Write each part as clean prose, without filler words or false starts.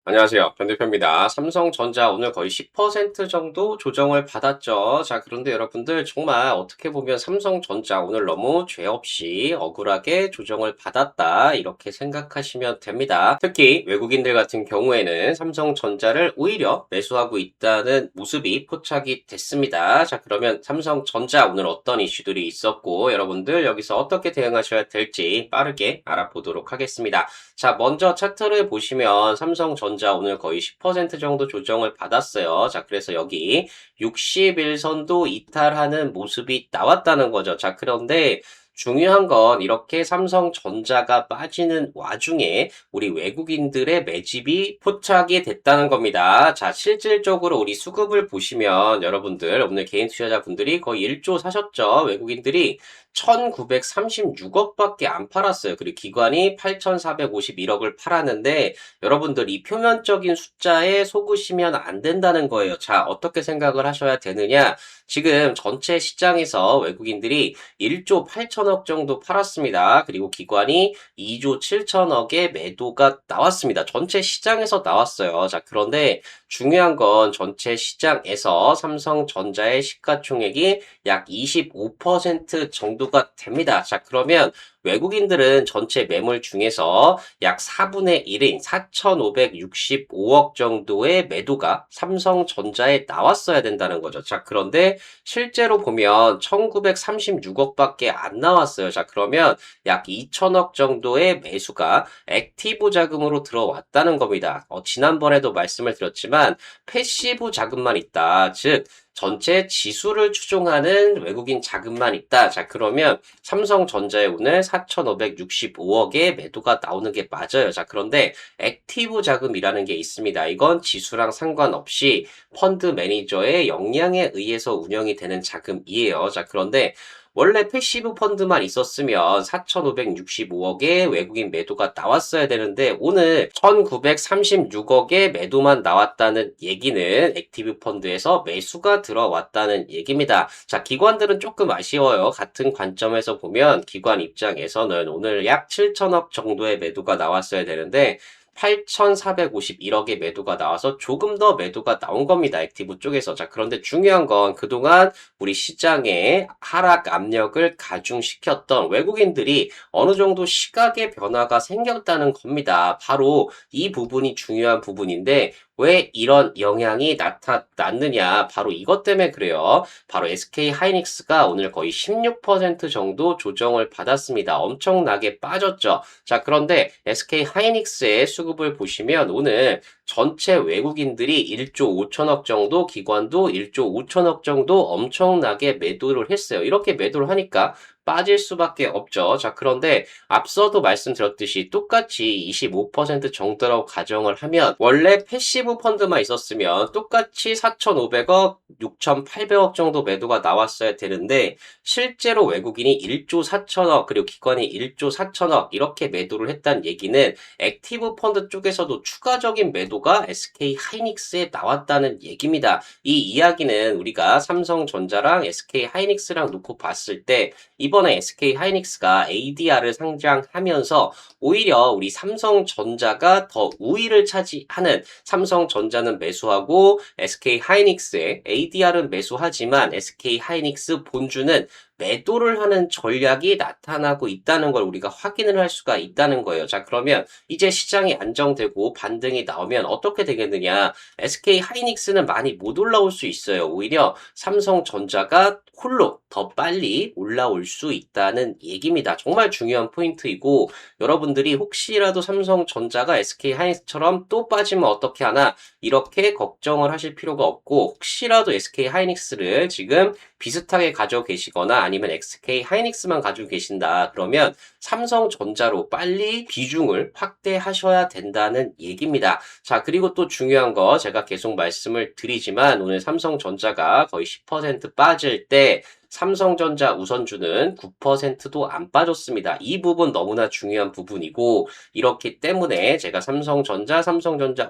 안녕하세요. 변 대표입니다. 삼성전자 오늘 거의 10% 정도 조정을 받았죠. 자, 그런데 여러분들 정말 어떻게 보면 삼성전자 오늘 너무 죄 없이 억울하게 조정을 받았다. 이렇게 생각하시면 됩니다. 특히 외국인들 같은 경우에는 삼성전자를 오히려 매수하고 있다는 모습이 포착이 됐습니다. 자, 그러면 삼성전자 오늘 어떤 이슈들이 있었고 여러분들 여기서 어떻게 대응하셔야 될지 빠르게 알아보도록 하겠습니다. 자, 먼저 차트를 보시면 삼성전자 오늘 거의 10% 정도 조정을 받았어요. 자, 그래서 여기 60일선도 이탈하는 모습이 나왔다는 거죠. 자, 그런데 중요한 건 이렇게 삼성전자가 빠지는 와중에 우리 외국인들의 매집이 포착이 됐다는 겁니다. 자, 실질적으로 우리 수급을 보시면 여러분들 오늘 개인 투자자분들이 거의 1조 사셨죠. 외국인들이 1936억밖에 안 팔았어요. 그리고 기관이 8451억을 팔았는데 여러분들 이 표면적인 숫자에 속으시면 안 된다는 거예요. 자, 어떻게 생각을 하셔야 되느냐? 지금 전체 시장에서 외국인들이 1조 8천억 정도 팔았습니다. 그리고 기관이 2조 7천억의 매도가 나왔습니다. 전체 시장에서 나왔어요. 자, 그런데 중요한 건 전체 시장에서 삼성전자의 시가총액이 약 25% 정도가 됩니다. 자, 그러면 외국인들은 전체 매물 중에서 약 4분의 1인 4,565억 정도의 매도가 삼성전자에 나왔어야 된다는 거죠. 자, 그런데 실제로 보면 1,936억밖에 안 나왔어요. 자, 그러면 약 2천억 정도의 매수가 액티브 자금으로 들어왔다는 겁니다. 지난번에도 말씀을 드렸지만 패시브 자금만 있다. 즉, 전체 지수를 추종하는 외국인 자금만 있다. 자, 그러면 삼성전자에 오늘 4,565억의 매도가 나오는 게 맞아요. 자, 그런데 액티브 자금이라는 게 있습니다. 이건 지수랑 상관없이 펀드 매니저의 역량에 의해서 운영이 되는 자금이에요. 자, 그런데 원래 패시브 펀드만 있었으면 4,565억의 외국인 매도가 나왔어야 되는데 오늘 1,936억의 매도만 나왔다는 얘기는 액티브 펀드에서 매수가 들어왔다는 얘기입니다. 자, 기관들은 조금 아쉬워요. 같은 관점에서 보면 기관 입장에서는 오늘 약 7천억 정도의 매도가 나왔어야 되는데 8,451억의 매도가 나와서 조금 더 매도가 나온 겁니다. 액티브 쪽에서. 자, 그런데 중요한 건 그동안 우리 시장에 하락 압력을 가중시켰던 외국인들이 어느 정도 시각의 변화가 생겼다는 겁니다. 바로 이 부분이 중요한 부분인데 왜 이런 영향이 나타났느냐? 바로 이것 때문에 그래요. 바로 SK 하이닉스가 오늘 거의 16% 정도 조정을 받았습니다. 엄청나게 빠졌죠. 자, 그런데 SK 하이닉스의 수급을 보시면 오늘 전체 외국인들이 1조 5천억 정도, 기관도 1조 5천억 정도 엄청나게 매도를 했어요. 이렇게 매도를 하니까 빠질 수밖에 없죠. 자, 그런데 앞서도 말씀드렸듯이 똑같이 25% 정도라고 가정을 하면 원래 패시브 펀드만 있었으면 똑같이 4,500억, 6,800억 정도 매도가 나왔어야 되는데 실제로 외국인이 1조 4천억 그리고 기관이 1조 4천억 이렇게 매도를 했다는 얘기는 액티브 펀드 쪽에서도 추가적인 매도가 SK 하이닉스에 나왔다는 얘기입니다. 이 이야기는 우리가 삼성전자랑 SK 하이닉스랑 놓고 봤을 때 이번에 SK 하이닉스가 ADR을 상장하면서 오히려 우리 삼성전자가 더 우위를 차지하는 삼성전자는 매수하고 SK 하이닉스의 ADR은 매수하지만 SK 하이닉스 본주는 매도를 하는 전략이 나타나고 있다는 걸 우리가 확인을 할 수가 있다는 거예요. 자, 그러면 이제 시장이 안정되고 반등이 나오면 어떻게 되겠느냐? SK 하이닉스는 많이 못 올라올 수 있어요. 오히려 삼성전자가 홀로 더 빨리 올라올 수 있다는 얘기입니다. 정말 중요한 포인트이고 여러분들이 혹시라도 삼성전자가 SK 하이닉스처럼 또 빠지면 어떻게 하나 이렇게 걱정을 하실 필요가 없고 혹시라도 SK 하이닉스를 지금 비슷하게 가지고 계시거나 아니면 SK 하이닉스만 가지고 계신다. 그러면 삼성전자로 빨리 비중을 확대하셔야 된다는 얘기입니다. 자, 그리고 또 중요한 거 제가 계속 말씀을 드리지만 오늘 삼성전자가 거의 10% 빠질 때 삼성전자 우선주는 9%도 안 빠졌습니다. 이 부분 너무나 중요한 부분이고 이렇기 때문에 제가 삼성전자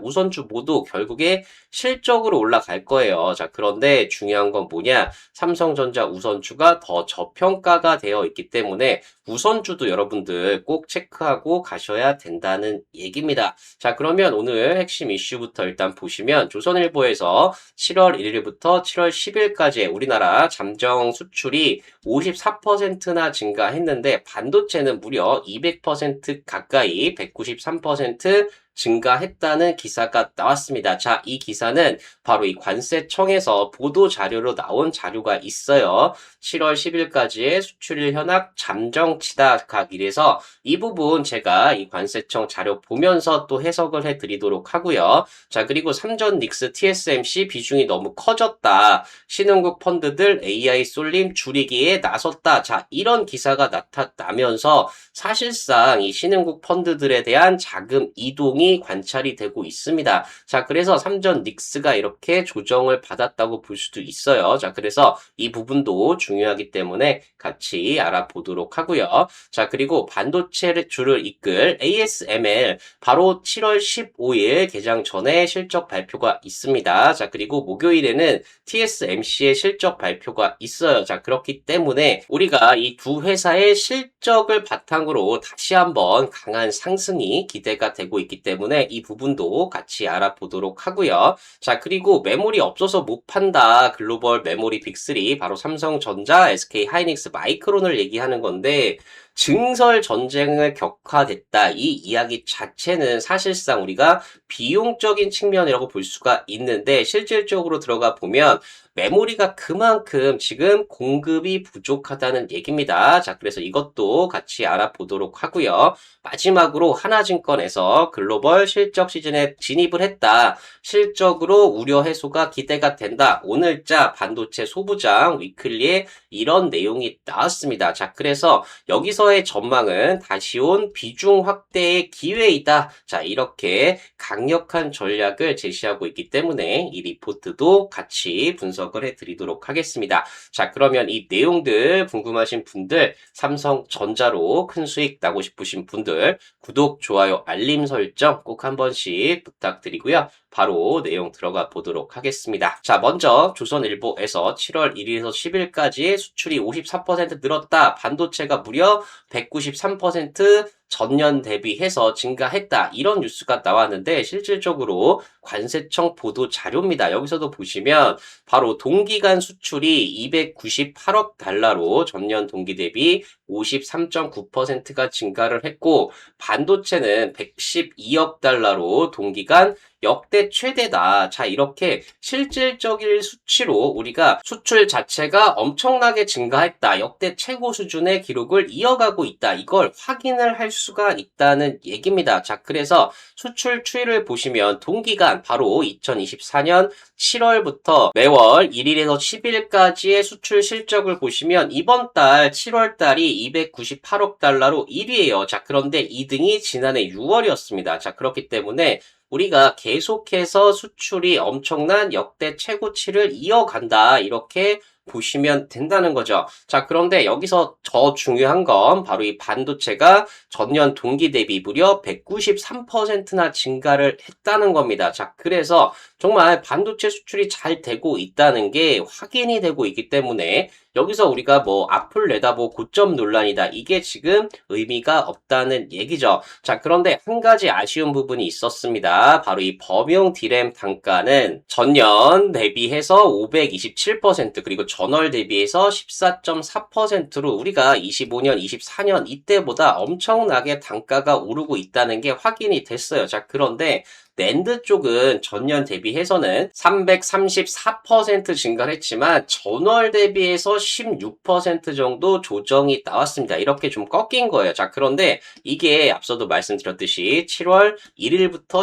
우선주 모두 결국에 실적으로 올라갈 거예요. 자, 그런데 중요한 건 뭐냐? 삼성전자 우선주가 더 저평가가 되어 있기 때문에 우선주도 여러분들 꼭 체크하고 가셔야 된다는 얘기입니다. 자, 그러면 오늘 핵심 이슈부터 일단 보시면 조선일보에서 7월 1일부터 7월 10일까지 우리나라 잠정 수출이 54%나 증가했는데 반도체는 무려 200% 가까이 193% 증가했다는 기사가 나왔습니다. 자, 이 기사는 바로 이 관세청에서 보도 자료로 나온 자료가 있어요. 7월 10일까지의 수출일 현황 잠정치다 이래서 이 부분 제가 이 관세청 자료 보면서 또 해석을 해드리도록 하고요. 자, 그리고 삼전 닉스 TSMC 비중이 너무 커졌다. 신흥국 펀드들 AI 쏠림 줄이기에 나섰다. 자, 이런 기사가 나타나면서 사실상 이 신흥국 펀드들에 대한 자금 이동이 관찰이 되고 있습니다. 자, 그래서 삼전 닉스가 이렇게 조정을 받았다고 볼 수도 있어요. 자, 그래서 이 부분도 중요하기 때문에 같이 알아보도록 하고요. 자, 그리고 반도체 주를 이끌 ASML 바로 7월 15일 개장 전에 실적 발표가 있습니다. 자, 그리고 목요일에는 TSMC의 실적 발표가 있어요. 자, 그렇기 때문에 우리가 이 두 회사의 실적을 바탕으로 다시 한번 강한 상승이 기대가 되고 있기 때문에 이 부분도 같이 알아보도록 하고요. 자, 그리고 메모리 없어서 못 판다. 글로벌 메모리 빅3 바로 삼성전자, SK 하이닉스, 마이크론을 얘기하는 건데 증설 전쟁을 격화됐다. 이 이야기 자체는 사실상 우리가 비용적인 측면이라고 볼 수가 있는데 실질적으로 들어가 보면 메모리가 그만큼 지금 공급이 부족하다는 얘기입니다. 자, 그래서 이것도 같이 알아보도록 하고요. 마지막으로 하나증권에서 글로벌 실적 시즌에 진입을 했다. 실적으로 우려 해소가 기대가 된다. 오늘자 반도체 소부장 위클리에 이런 내용이 나왔습니다. 자, 그래서 여기서의 전망은 다시 온 비중 확대의 기회이다. 자, 이렇게 강력한 전략을 제시하고 있기 때문에 이 리포트도 같이 분석을 해드리도록 하겠습니다. 자, 그러면 이 내용들 궁금하신 분들, 삼성전자로 큰 수익 나고 싶으신 분들, 구독, 좋아요, 알림 설정 꼭 한 번씩 부탁드리고요. 바로 내용 들어가 보도록 하겠습니다. 자, 먼저 조선일보에서 7월 1일에서 10일까지 수출이 54% 늘었다. 반도체가 무려 193% 전년 대비해서 증가했다. 이런 뉴스가 나왔는데 실질적으로 관세청 보도 자료입니다. 여기서도 보시면 바로 동기간 수출이 298억 달러로 전년 동기 대비 53.9%가 증가를 했고 반도체는 112억 달러로 동기간 역대 최대다. 자, 이렇게 실질적인 수치로 우리가 수출 자체가 엄청나게 증가했다. 역대 최고 수준의 기록을 이어가고 있다. 이걸 확인을 할 수가 있다는 얘기입니다. 자, 그래서 수출 추이를 보시면 동기간 바로 2024년 7월부터 매월 1일에서 10일까지의 수출 실적을 보시면 이번 달 7월 달이 298억 달러로 1위예요. 자, 그런데 2등이 지난해 6월이었습니다. 자, 그렇기 때문에 우리가 계속해서 수출이 엄청난 역대 최고치를 이어간다. 이렇게 보시면 된다는 거죠. 자, 그런데 여기서 더 중요한 건 바로 이 반도체가 전년 동기 대비 무려 193%나 증가를 했다는 겁니다. 자, 그래서 정말 반도체 수출이 잘 되고 있다는 게 확인이 되고 있기 때문에 여기서 우리가 뭐 앞을 내다보 고점 논란이다. 이게 지금 의미가 없다는 얘기죠. 자, 그런데 한 가지 아쉬운 부분이 있었습니다. 바로 이 범용 디램 단가는 전년 대비해서 527% 그리고 전월 대비해서 14.4%로 우리가 25년, 24년 이때보다 엄청나게 단가가 오르고 있다는 게 확인이 됐어요. 자, 그런데 낸드 쪽은 전년 대비해서는 334% 증가를 했지만 전월 대비해서 16% 정도 조정이 나왔습니다. 이렇게 좀 꺾인 거예요. 자, 그런데 이게 앞서도 말씀드렸듯이 7월 1일부터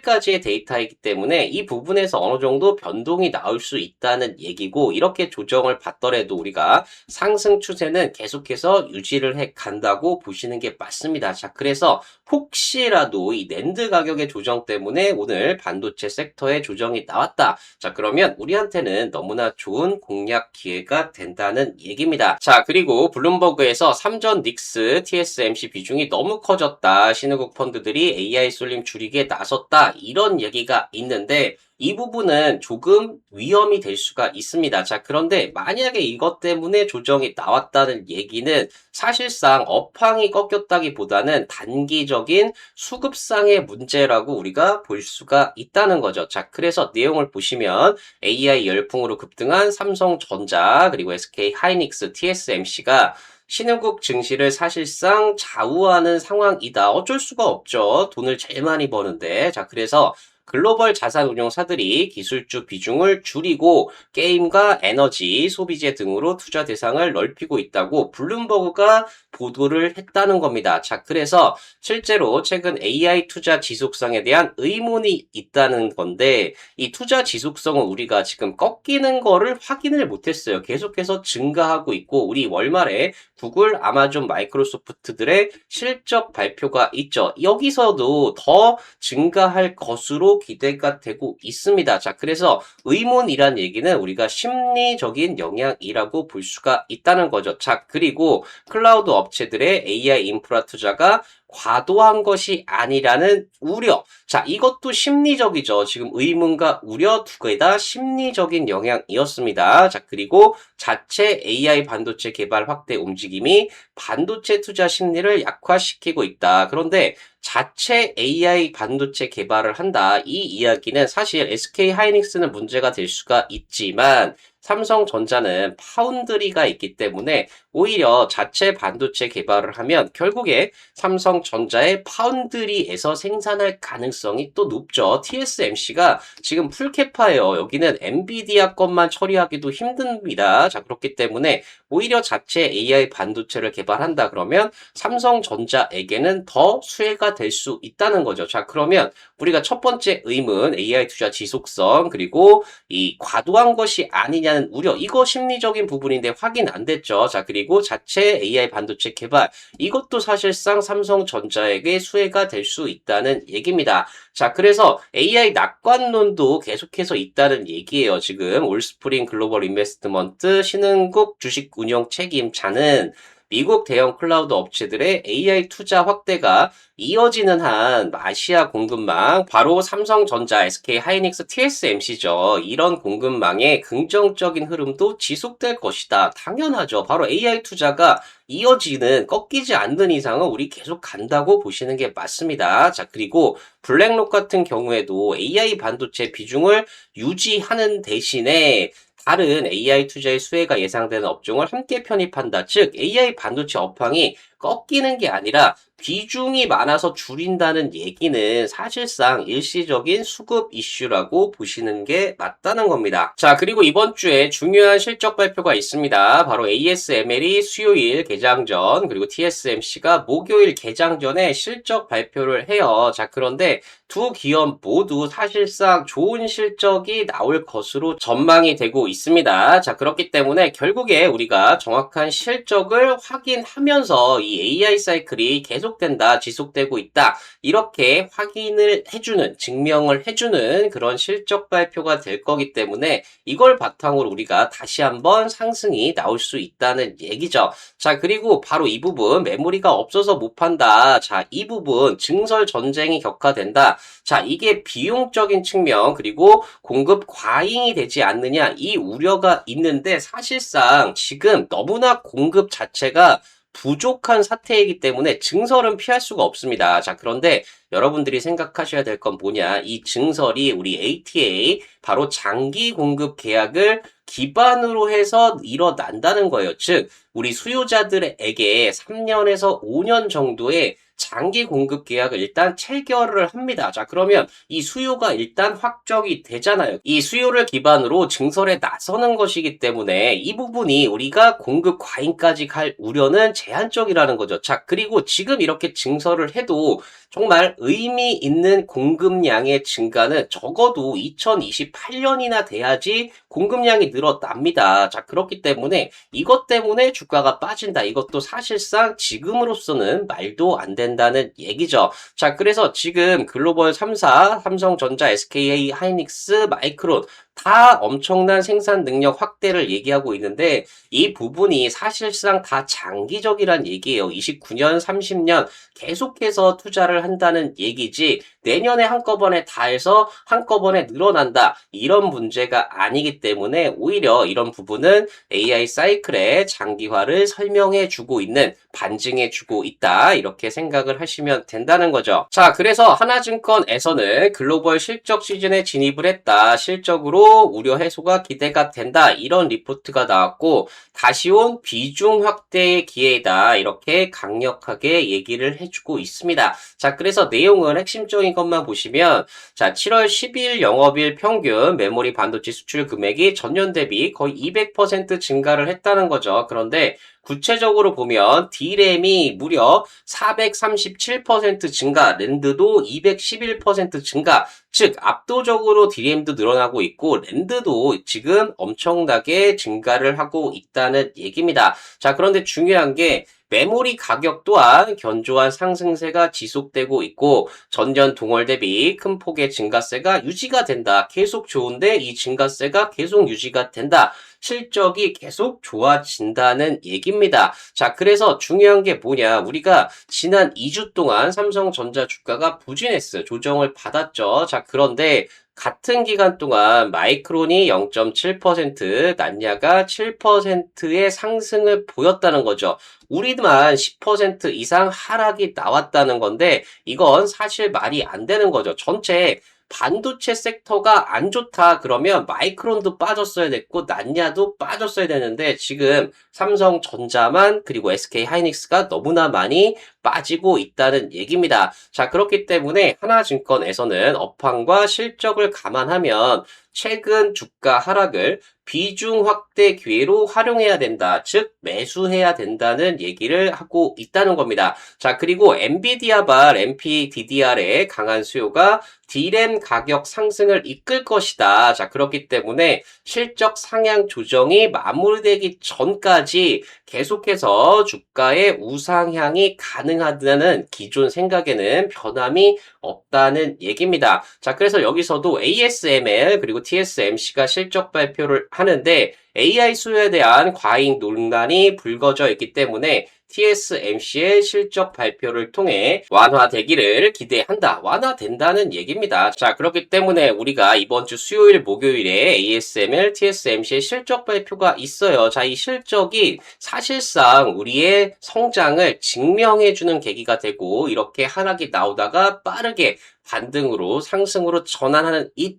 10일까지의 데이터이기 때문에 이 부분에서 어느 정도 변동이 나올 수 있다는 얘기고 이렇게 조정을 받더라도 우리가 상승 추세는 계속해서 유지를 해 간다고 보시는 게 맞습니다. 자, 그래서 혹시라도 이 낸드 가격의 조정 때문에 오늘 반도체 섹터에 조정이 나왔다. 자, 그러면 우리한테는 너무나 좋은 공략 기회가 된다는 얘기입니다. 자, 그리고 블룸버그에서 삼전 닉스 TSMC 비중이 너무 커졌다. 신흥국 펀드들이 AI 쏠림 줄이기에 나섰다. 이런 얘기가 있는데 이 부분은 조금 위험이 될 수가 있습니다. 자, 그런데 만약에 이것 때문에 조정이 나왔다는 얘기는 사실상 업황이 꺾였다기보다는 단기적인 수급상의 문제라고 우리가 볼 수가 있다는 거죠. 자, 그래서 내용을 보시면 AI 열풍으로 급등한 삼성전자 그리고 SK 하이닉스, TSMC가 신흥국 증시를 사실상 좌우하는 상황이다. 어쩔 수가 없죠. 돈을 제일 많이 버는데. 자, 그래서 글로벌 자산운용사들이 기술주 비중을 줄이고 게임과 에너지, 소비재 등으로 투자 대상을 넓히고 있다고 블룸버그가 보도를 했다는 겁니다. 자, 그래서 실제로 최근 AI 투자 지속성에 대한 의문이 있다는 건데 이 투자 지속성은 우리가 지금 꺾이는 거를 확인을 못했어요. 계속해서 증가하고 있고 우리 월말에 구글, 아마존, 마이크로소프트들의 실적 발표가 있죠. 여기서도 더 증가할 것으로 기대가 되고 있습니다. 자, 그래서 의문이란 얘기는 우리가 심리적인 영향이라고 볼 수가 있다는 거죠. 자, 그리고 클라우드 업체들의 AI 인프라 투자가 과도한 것이 아니라는 우려. 자, 이것도 심리적이죠. 지금 의문과 우려 두 개 다 심리적인 영향이었습니다. 자, 그리고 자체 AI 반도체 개발 확대 움직임이 반도체 투자 심리를 약화시키고 있다. 그런데 자체 AI 반도체 개발을 한다. 이 이야기는 사실 SK 하이닉스는 문제가 될 수가 있지만 삼성전자는 파운드리가 있기 때문에 오히려 자체 반도체 개발을 하면 결국에 삼성전자의 파운드리에서 생산할 가능성이 또 높죠. TSMC가 지금 풀캐파예요. 여기는 엔비디아 것만 처리하기도 힘듭니다. 자, 그렇기 때문에 오히려 자체 AI 반도체를 개발한다 그러면 삼성전자에게는 더 수혜가 될 수 있다는 거죠. 자, 그러면 우리가 첫 번째 의문, AI 투자 지속성, 그리고 이 과도한 것이 아니냐는 우려, 이거 심리적인 부분인데 확인 안 됐죠. 자, 그리고 자체 AI 반도체 개발, 이것도 사실상 삼성전자에게 수혜가 될 수 있다는 얘기입니다. 자, 그래서 AI 낙관론도 계속해서 있다는 얘기예요. 지금 올스프링 글로벌 인베스트먼트 신흥국 주식 운영 책임자는 미국 대형 클라우드 업체들의 AI 투자 확대가 이어지는 한 아시아 공급망, 바로 삼성전자, SK 하이닉스, TSMC죠. 이런 공급망의 긍정적인 흐름도 지속될 것이다. 당연하죠. 바로 AI 투자가 이어지는, 꺾이지 않는 이상은 우리 계속 간다고 보시는 게 맞습니다. 자, 그리고 블랙록 같은 경우에도 AI 반도체 비중을 유지하는 대신에 다른 AI 투자의 수혜가 예상되는 업종을 함께 편입한다. 즉, AI 반도체 업황이 꺾이는 게 아니라 비중이 많아서 줄인다는 얘기는 사실상 일시적인 수급 이슈라고 보시는 게 맞다는 겁니다. 자, 그리고 이번 주에 중요한 실적 발표가 있습니다. 바로 ASML이 수요일 개장 전, 그리고 TSMC가 목요일 개장 전에 실적 발표를 해요. 자, 그런데 두 기업 모두 사실상 좋은 실적이 나올 것으로 전망이 되고 있습니다. 자, 그렇기 때문에 결국에 우리가 정확한 실적을 확인하면서 이 AI 사이클이 계속된다, 지속되고 있다, 이렇게 확인을 해주는, 증명을 해주는 그런 실적 발표가 될 거기 때문에 이걸 바탕으로 우리가 다시 한번 상승이 나올 수 있다는 얘기죠. 자, 그리고 바로 이 부분, 메모리가 없어서 못 판다. 자, 이 부분, 증설 전쟁이 격화된다. 자, 이게 비용적인 측면, 그리고 공급 과잉이 되지 않느냐, 이 우려가 있는데 사실상 지금 너무나 공급 자체가 부족한 사태이기 때문에 증설은 피할 수가 없습니다. 자, 그런데 여러분들이 생각하셔야 될 건 뭐냐? 이 증설이 우리 ATA, 바로 장기 공급 계약을 기반으로 해서 일어난다는 거예요. 즉, 우리 수요자들에게 3년에서 5년 정도의 장기 공급 계약을 일단 체결을 합니다. 자, 그러면 이 수요가 일단 확정이 되잖아요. 이 수요를 기반으로 증설에 나서는 것이기 때문에 이 부분이 우리가 공급 과잉까지 갈 우려는 제한적이라는 거죠. 자, 그리고 지금 이렇게 증설을 해도 정말 의미 있는 공급량의 증가는 적어도 2028년이나 돼야지 공급량이 늘어납니다. 자, 그렇기 때문에 이것 때문에 주가가 빠진다. 이것도 사실상 지금으로서는 말도 안 된다는 얘기죠. 자, 그래서 지금 글로벌 3사, 삼성전자, SK 하이닉스, 마이크론 다 엄청난 생산 능력 확대를 얘기하고 있는데 이 부분이 사실상 다 장기적이란 얘기예요. 29년, 30년 계속해서 투자를 한다는 얘기지 내년에 한꺼번에 다 해서 한꺼번에 늘어난다. 이런 문제가 아니기 때문에 오히려 이런 부분은 AI 사이클의 장기화를 설명해 주고 있는 반증해 주고 있다. 이렇게 생각을 하시면 된다는 거죠. 자, 그래서 하나증권에서는 글로벌 실적 시즌에 진입을 했다. 실적으로 우려 해소가 기대가 된다. 이런 리포트가 나왔고 다시 온 비중 확대의 기회다. 이렇게 강력하게 얘기를 해주고 있습니다. 자, 그래서 내용은 핵심적인 것만 보시면 자, 7월 12일 영업일 평균 메모리 반도체 수출 금액이 전년 대비 거의 200% 증가를 했다는 거죠. 그런데 구체적으로 보면 D램이 무려 437% 증가, 랜드도 211% 증가, 즉 압도적으로 D램도 늘어나고 있고 랜드도 지금 엄청나게 증가를 하고 있다는 얘기입니다. 자, 그런데 중요한 게 메모리 가격 또한 견조한 상승세가 지속되고 있고 전년 동월 대비 큰 폭의 증가세가 유지가 된다. 계속 좋은데 이 증가세가 계속 유지가 된다. 실적이 계속 좋아진다는 얘기입니다. 자, 그래서 중요한 게 뭐냐. 우리가 지난 2주 동안 삼성전자 주가가 부진했어요. 조정을 받았죠. 자, 그런데 같은 기간 동안 마이크론이 0.7%, 난야가 7%의 상승을 보였다는 거죠. 우리만 10% 이상 하락이 나왔다는 건데 이건 사실 말이 안 되는 거죠. 전체 반도체 섹터가 안 좋다 그러면 마이크론도 빠졌어야 됐고 난야도 빠졌어야 되는데 지금 삼성전자만 그리고 SK 하이닉스가 너무나 많이 빠지고 있다는 얘기입니다. 자, 그렇기 때문에 하나증권에서는 업황과 실적을 감안하면 최근 주가 하락을 비중 확대 기회로 활용해야 된다. 즉 매수해야 된다는 얘기를 하고 있다는 겁니다. 자, 그리고 엔비디아발 MPDDR의 강한 수요가 D램 가격 상승을 이끌 것이다. 자, 그렇기 때문에 실적 상향 조정이 마무리되기 전까지 계속해서 주가의 우상향이 가능하다는 기존 생각에는 변함이 없다는 얘기입니다. 자, 그래서 여기서도 ASML 그리고 TSMC가 실적 발표를 하는데 AI 수요에 대한 과잉 논란이 불거져 있기 때문에 TSMC의 실적 발표를 통해 완화되기를 기대한다. 완화된다는 얘기입니다. 자, 그렇기 때문에 우리가 이번 주 수요일, 목요일에 ASML, TSMC의 실적 발표가 있어요. 자, 이 실적이 사실상 우리의 성장을 증명해주는 계기가 되고 이렇게 하락이 나오다가 빠르게 반등으로 상승으로 전환하는 이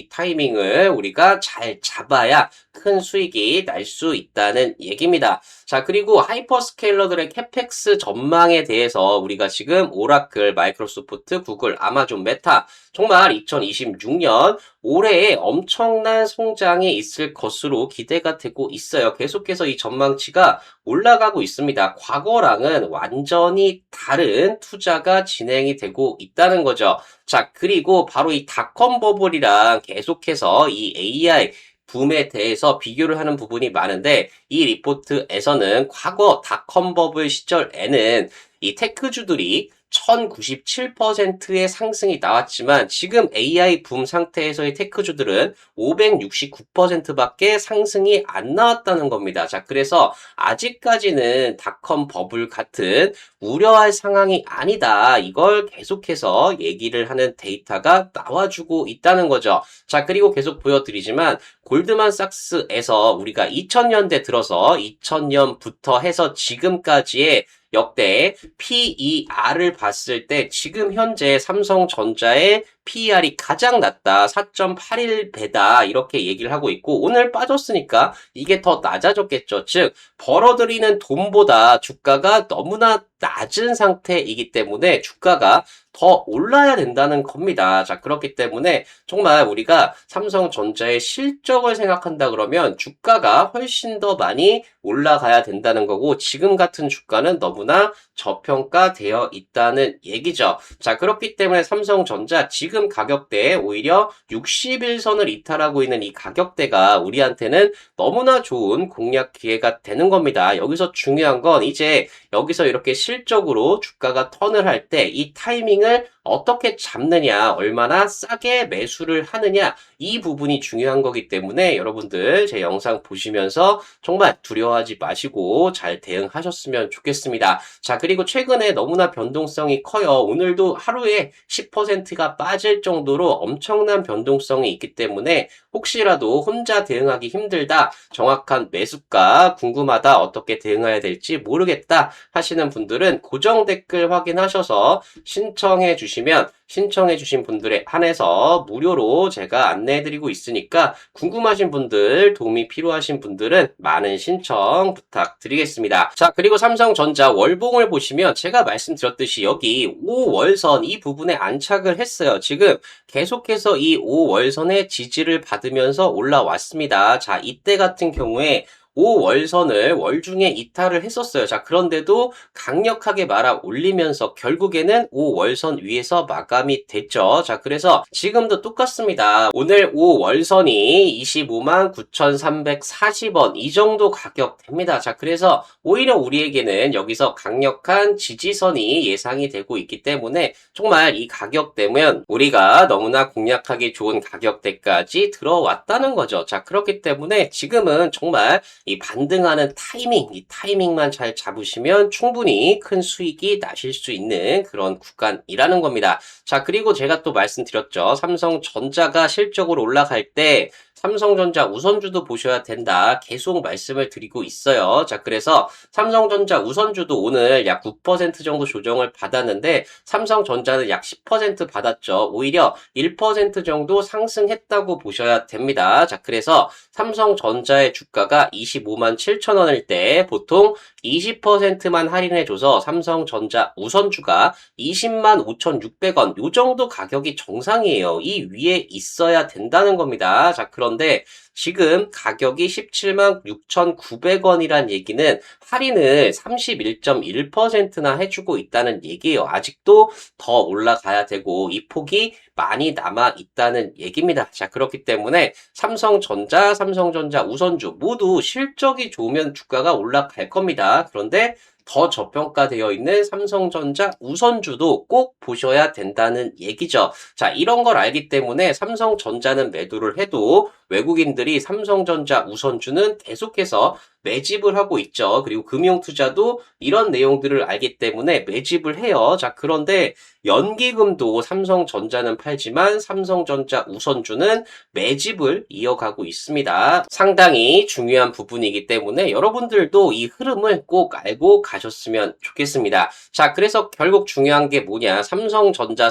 타이밍을 우리가 잘 잡아야 큰 수익이 날 수 있다는 얘기입니다. 자, 그리고 하이퍼스케일러들의 캐펙스 전망에 대해서 우리가 지금 오라클, 마이크로소프트, 구글, 아마존, 메타 정말 2026년 올해에 엄청난 성장이 있을 것으로 기대가 되고 있어요. 계속해서 이 전망치가 올라가고 있습니다. 과거랑은 완전히 다른 투자가 진행이 되고 있다는 거죠. 자, 그리고 바로 이 닷컴 버블이랑 계속해서 이 AI 붐에 대해서 비교를 하는 부분이 많은데 이 리포트에서는 과거 닷컴 버블 시절에는 이 테크주들이 1097%의 상승이 나왔지만 지금 AI 붐 상태에서의 테크주들은 569%밖에 상승이 안 나왔다는 겁니다. 자, 그래서 아직까지는 닷컴 버블 같은 우려할 상황이 아니다. 이걸 계속해서 얘기를 하는 데이터가 나와주고 있다는 거죠. 자, 그리고 계속 보여드리지만 골드만삭스에서 우리가 2000년대 들어서 2000년부터 해서 지금까지의 역대 PER을 봤을 때 지금 현재 삼성전자의 PER이 가장 낮다. 4.81배다. 이렇게 얘기를 하고 있고 오늘 빠졌으니까 이게 더 낮아졌겠죠. 즉 벌어들이는 돈보다 주가가 너무나 낮은 상태이기 때문에 주가가 더 올라야 된다는 겁니다. 자, 그렇기 때문에 정말 우리가 삼성전자의 실적을 생각한다 그러면 주가가 훨씬 더 많이 올라가야 된다는 거고 지금 같은 주가는 너무나 저평가되어 있다는 얘기죠. 자, 그렇기 때문에 삼성전자 지금 가격대에 오히려 60일선을 이탈하고 있는 이 가격대가 우리한테는 너무나 좋은 공략 기회가 되는 겁니다. 여기서 중요한 건 이제 여기서 이렇게 실적으로 주가가 턴을 할 때 이 타이밍을 어떻게 잡느냐, 얼마나 싸게 매수를 하느냐, 이 부분이 중요한 거기 때문에 여러분들 제 영상 보시면서 정말 두려워하지 마시고 잘 대응하셨으면 좋겠습니다. 자, 그리고 최근에 너무나 변동성이 커요. 오늘도 하루에 10%가 빠질 정도로 엄청난 변동성이 있기 때문에 혹시라도 혼자 대응하기 힘들다, 정확한 매수가 궁금하다, 어떻게 대응해야 될지 모르겠다 하시는 분들은 고정 댓글 확인하셔서 신청해 주시면 신청해 주신 분들에 한해서 무료로 제가 안내해 드리고 있으니까 궁금하신 분들, 도움이 필요하신 분들은 많은 신청 부탁드리겠습니다. 자, 그리고 삼성전자 월봉을 보시면 제가 말씀드렸듯이 여기 5월선 이 부분에 안착을 했어요. 지금 계속해서 이 5월선의 지지를 받으면서 올라왔습니다. 자, 이때 같은 경우에 5월선을 월중에 이탈을 했었어요. 자, 그런데도 강력하게 말아 올리면서 결국에는 5월선 위에서 마감이 됐죠. 자, 그래서 지금도 똑같습니다. 오늘 5월선이 25만 9,340원 이 정도 가격 됩니다. 자, 그래서 오히려 우리에게는 여기서 강력한 지지선이 예상이 되고 있기 때문에 정말 이 가격대면 우리가 너무나 공략하기 좋은 가격대까지 들어왔다는 거죠. 자, 그렇기 때문에 지금은 정말 이 반등하는 타이밍, 이 타이밍만 잘 잡으시면 충분히 큰 수익이 나실 수 있는 그런 구간이라는 겁니다. 자, 그리고 제가 또 말씀드렸죠. 삼성전자가 실적으로 올라갈 때 삼성전자 우선주도 보셔야 된다. 계속 말씀을 드리고 있어요. 자, 그래서 삼성전자 우선주도 오늘 약 9% 정도 조정을 받았는데 삼성전자는 약 10% 받았죠. 오히려 1% 정도 상승했다고 보셔야 됩니다. 자, 그래서 삼성전자의 주가가 25만 7천 원일 때 보통 20%만 할인해줘서 삼성전자 우선주가 20만 5,600원 요 정도 가격이 정상이에요. 이 위에 있어야 된다는 겁니다. 자, 그런데 지금 가격이 17만 6,900원이란 얘기는 할인을 31.1%나 해주고 있다는 얘기예요. 아직도 더 올라가야 되고 이 폭이 많이 남아 있다는 얘기입니다. 자, 그렇기 때문에 삼성전자 우선주 모두 실적이 좋으면 주가가 올라갈 겁니다. 그런데 더 저평가되어 있는 삼성전자 우선주도 꼭 보셔야 된다는 얘기죠. 자, 이런 걸 알기 때문에 삼성전자는 매도를 해도 외국인들이 삼성전자 우선주는 계속해서 매집을 하고 있죠. 그리고 금융투자도 이런 내용들을 알기 때문에 매집을 해요. 자, 그런데 연기금도 삼성전자는 팔지만 삼성전자 우선주는 매집을 이어가고 있습니다. 상당히 중요한 부분이기 때문에 여러분들도 이 흐름을 꼭 알고 가셨으면 좋겠습니다. 자, 그래서 결국 중요한 게 뭐냐? 삼성전자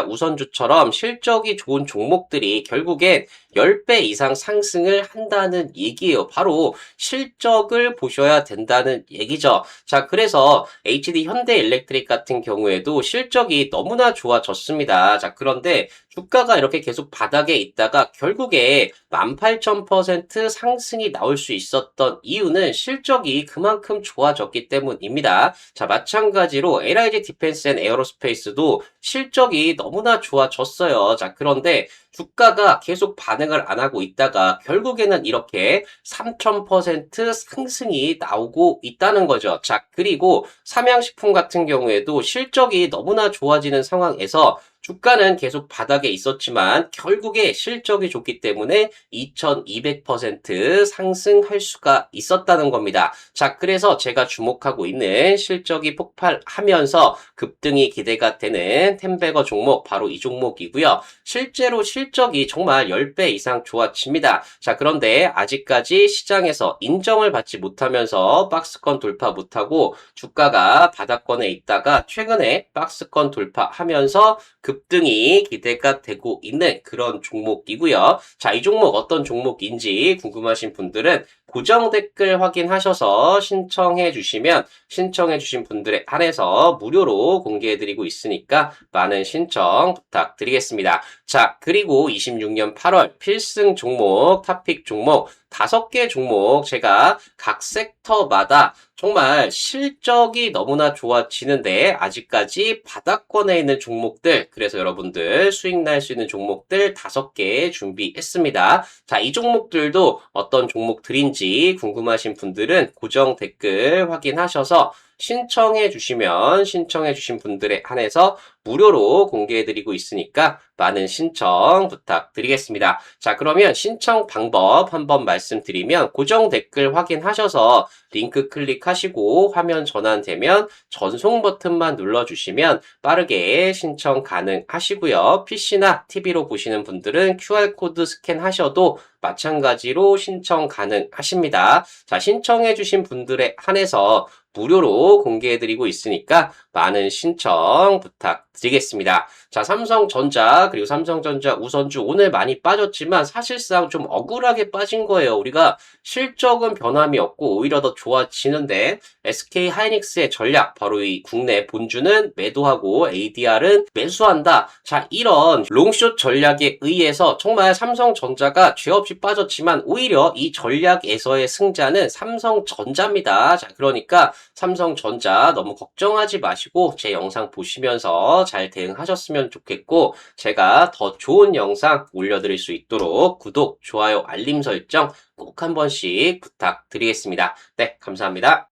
우선주처럼 실적이 좋은 종목들이 결국엔 10배 이상 상승을 한다는 얘기예요. 바로 실적을 보셔야 된다는 얘기죠. 자, 그래서 HD 현대일렉트릭 같은 경우에도 실적이 너무나 좋아졌습니다. 자, 그런데 주가가 이렇게 계속 바닥에 있다가 결국에 18,000% 상승이 나올 수 있었던 이유는 실적이 그만큼 좋아졌기 때문입니다. 자, 마찬가지로 LIG 디펜스 앤 에어로스페이스도 실적이 너무나 좋아졌어요. 자, 그런데 주가가 계속 반응을 안 하고 있다가 결국에는 이렇게 3,000% 상승이 나오고 있다는 거죠. 자, 그리고 삼양식품 같은 경우에도 실적이 너무나 좋아지는 상황에서 주가는 계속 바닥에 있었지만 결국에 실적이 좋기 때문에 2200% 상승할 수가 있었다는 겁니다. 자, 그래서 제가 주목하고 있는 실적이 폭발하면서 급등이 기대가 되는 템베거 종목 바로 이 종목이고요. 실제로 실적이 정말 10배 이상 좋아집니다. 자, 그런데 아직까지 시장에서 인정을 받지 못하면서 박스권 돌파 못하고 주가가 바닥권에 있다가 최근에 박스권 돌파하면서 급등이 기대가 되고 있는 그런 종목이고요. 자, 이 종목 어떤 종목인지 궁금하신 분들은 고정 댓글 확인하셔서 신청해 주시면 신청해 주신 분들에 한해서 무료로 공개해드리고 있으니까 많은 신청 부탁드리겠습니다. 자, 그리고 26년 8월 필승 종목, 탑픽 종목 5개 종목 제가 각 섹터마다 정말 실적이 너무나 좋아지는데 아직까지 바닥권에 있는 종목들, 그래서 여러분들 수익 날 수 있는 종목들 5개 준비했습니다. 자, 이 종목들도 어떤 종목들인지 궁금하신 분들은 고정 댓글 확인하셔서 신청해 주신 분들에 한해서 무료로 공개해드리고 있으니까 많은 신청 부탁드리겠습니다. 자, 그러면 신청 방법 한번 말씀드리면 고정 댓글 확인하셔서 링크 클릭하시고 화면 전환되면 전송 버튼만 눌러주시면 빠르게 신청 가능하시고요. PC나 TV로 보시는 분들은 QR코드 스캔하셔도 마찬가지로 신청 가능하십니다. 자, 신청해주신 분들에 한해서 무료로 공개해드리고 있으니까 많은 신청 부탁드리겠습니다. 자, 삼성전자 그리고 삼성전자 우선주 오늘 많이 빠졌지만 사실상 좀 억울하게 빠진 거예요. 우리가 실적은 변함이 없고 오히려 더 좋아지는데 SK 하이닉스의 전략 바로 이 국내 본주는 매도하고 ADR은 매수한다. 자, 이런 롱숏 전략에 의해서 정말 삼성전자가 죄 없이 빠졌지만 오히려 이 전략에서의 승자는 삼성전자입니다. 자, 그러니까 삼성전자 너무 걱정하지 마시고 제 영상 보시면서 잘 대응하셨으면 좋겠고 제가 더 좋은 영상 올려드릴 수 있도록 구독, 좋아요, 알림 설정 꼭 한 번씩 부탁드리겠습니다. 네, 감사합니다.